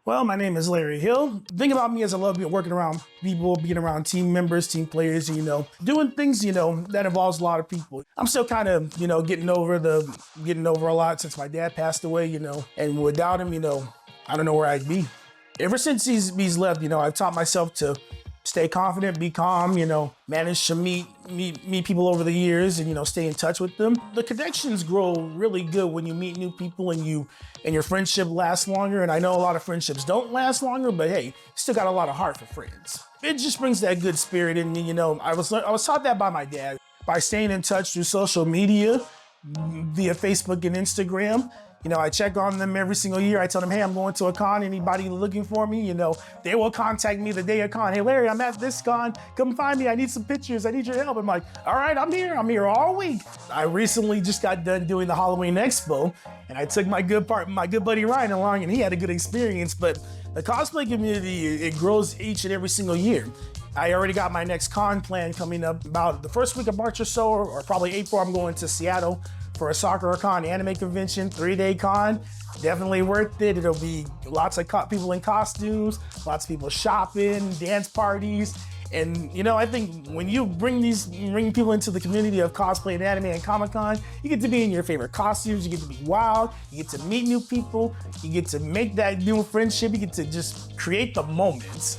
Well, my name is Larry Hill. The thing about me is I love working around people, being around team members, team players, doing things, that involves a lot of people. I'm still kind of, getting over a lot since my dad passed away, and without him, I don't know where I'd be. Ever since he's left, I've taught myself to stay confident, be calm, manage to meet people over the years and, stay in touch with them. The connections grow really good when you meet new people and your friendship lasts longer. And I know a lot of friendships don't last longer, but hey, you still got a lot of heart for friends. It just brings that good spirit in me. I was taught that by my dad. By staying in touch through social media, via Facebook and Instagram. I check on them every single year. I tell them, hey, I'm going to a con. Anybody looking for me? They will contact me the day of con. Hey, Larry, I'm at this con. Come find me. I need some pictures. I need your help. I'm like, all right, I'm here. I'm here all week. I recently just got done doing the Halloween Expo, and I took my good buddy Ryan along, and he had a good experience. But the cosplay community, it grows each and every single year. I already got my next con plan coming up about the first week of March or so, or probably April. I'm going to Seattle for a soccer con anime convention, 3-day con. Definitely worth it. It'll be lots of people in costumes, lots of people shopping, dance parties. And I think when you bring people into the community of cosplay and anime and Comic-Con, you get to be in your favorite costumes, you get to be wild, you get to meet new people, you get to make that new friendship, you get to just create the moments.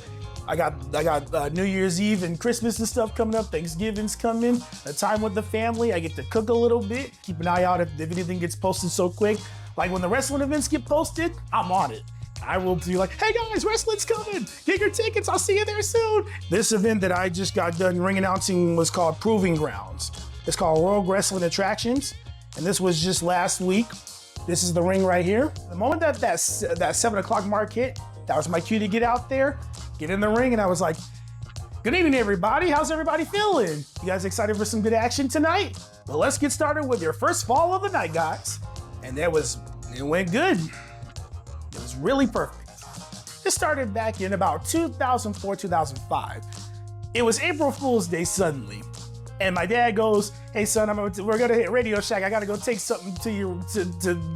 I got New Year's Eve and Christmas and stuff coming up, Thanksgiving's coming, a time with the family. I get to cook a little bit, keep an eye out if anything gets posted so quick. Like when the wrestling events get posted, I'm on it. I will be like, hey guys, wrestling's coming. Get your tickets, I'll see you there soon. This event that I just got done ring announcing was called Proving Grounds. It's called World Wrestling Attractions, and this was just last week. This is the ring right here. The moment that 7 o'clock mark hit, that was my cue to get out there, get in the ring, and I was like, good evening, everybody. How's everybody feeling? You guys excited for some good action tonight? Well, let's get started with your first fall of the night, guys. And it went good. It was really perfect. It started back in about 2004, 2005. It was April Fool's Day suddenly. And my dad goes, hey son, we're gonna hit Radio Shack. I gotta go take something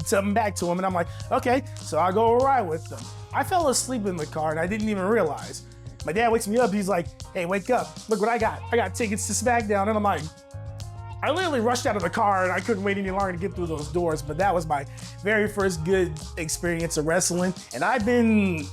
something back to him. And I'm like, okay. So I go ride with them. I fell asleep in the car and I didn't even realize. My dad wakes me up, he's like, hey, wake up, look what I got. I got tickets to SmackDown. And I'm like, I literally rushed out of the car and I couldn't wait any longer to get through those doors, but that was my very first good experience of wrestling. And I've been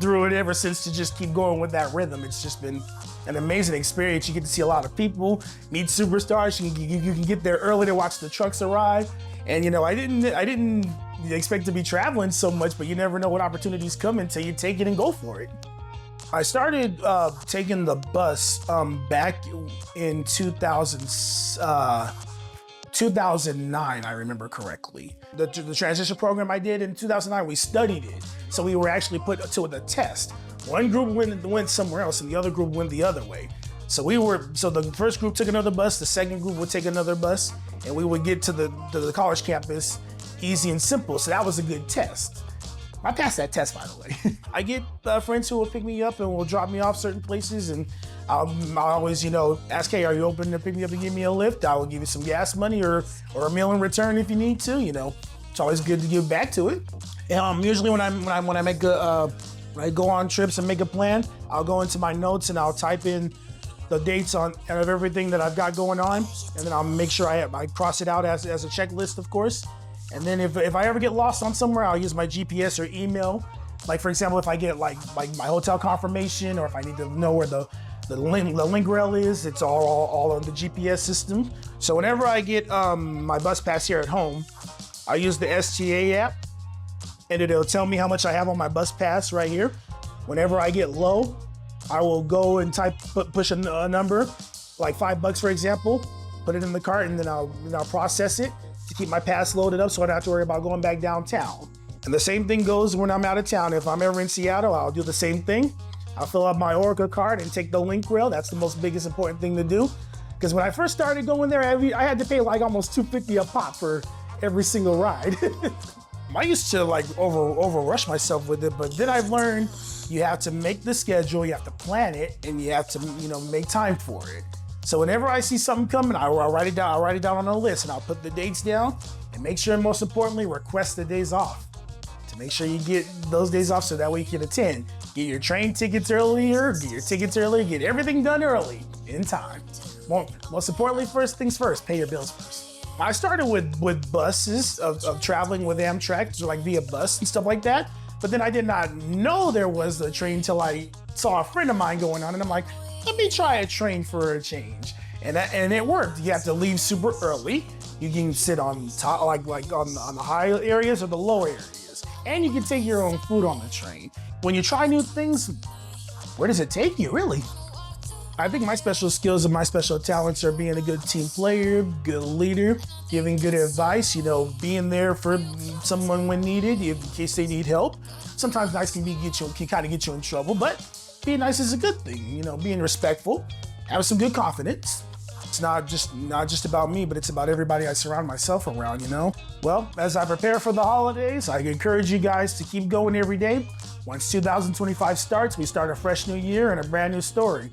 through it ever since to just keep going with that rhythm. It's just been an amazing experience. You get to see a lot of people, meet superstars. You can get there early to watch the trucks arrive. And I didn't expect to be traveling so much, but you never know what opportunities come until you take it and go for it. I started taking the bus back in 2009, I remember correctly. The transition program I did in 2009, we studied it. So we were actually put to the test. One group went somewhere else and the other group went the other way. So the first group took another bus, the second group would take another bus, and we would get to the college campus easy and simple. So that was a good test. I passed that test, by the way. I get friends who will pick me up and will drop me off certain places, and I'll always, ask, hey, are you open to pick me up and give me a lift? I will give you some gas money or a meal in return if you need to. It's always good to give back to it. Usually when I go on trips and make a plan, I'll go into my notes and I'll type in the dates of everything that I've got going on, and then I'll make sure I cross it out as a checklist, of course. And then if I ever get lost on somewhere, I'll use my GPS or email. Like for example, if I get like my hotel confirmation, or if I need to know where the link rail is, it's all on the GPS system. So whenever I get my bus pass here at home, I use the STA app, and it'll tell me how much I have on my bus pass right here. Whenever I get low, I will go and push a number, like $5 for example, put it in the cart, and then I'll process it to keep my pass loaded up so I don't have to worry about going back downtown. And the same thing goes when I'm out of town. If I'm ever in Seattle, I'll do the same thing. I'll fill up my Orca card and take the link rail. That's the most biggest important thing to do. Because when I first started going there, I had to pay like almost $2.50 a pop for every single ride. I used to over rush myself with it, but then I've learned you have to make the schedule, you have to plan it, and you have to make time for it. So whenever I see something coming, I'll write it down. I'll write it down on a list, and I'll put the dates down, and make sure, most importantly, request the days off to make sure you get those days off so that way you can attend. Get your train tickets earlier, get everything done early, in time. Most importantly, first things first, pay your bills first. I started with buses of traveling with Amtrak, so like via bus and stuff like that. But then I did not know there was a train till I saw a friend of mine going on, and I'm like, let me try a train for a change. And it worked. You have to leave super early. You can sit on top, like on the high areas or the low areas. And you can take your own food on the train. When you try new things, where does it take you, really? I think my special skills and my special talents are being a good team player, good leader, giving good advice, being there for someone when needed, in case they need help. Sometimes nice can kind of get you in trouble, but being nice is a good thing. Being respectful, having some good confidence. It's not just about me, but it's about everybody I surround myself around, Well, as I prepare for the holidays, I encourage you guys to keep going every day. Once 2025 starts, we start a fresh new year and a brand new story.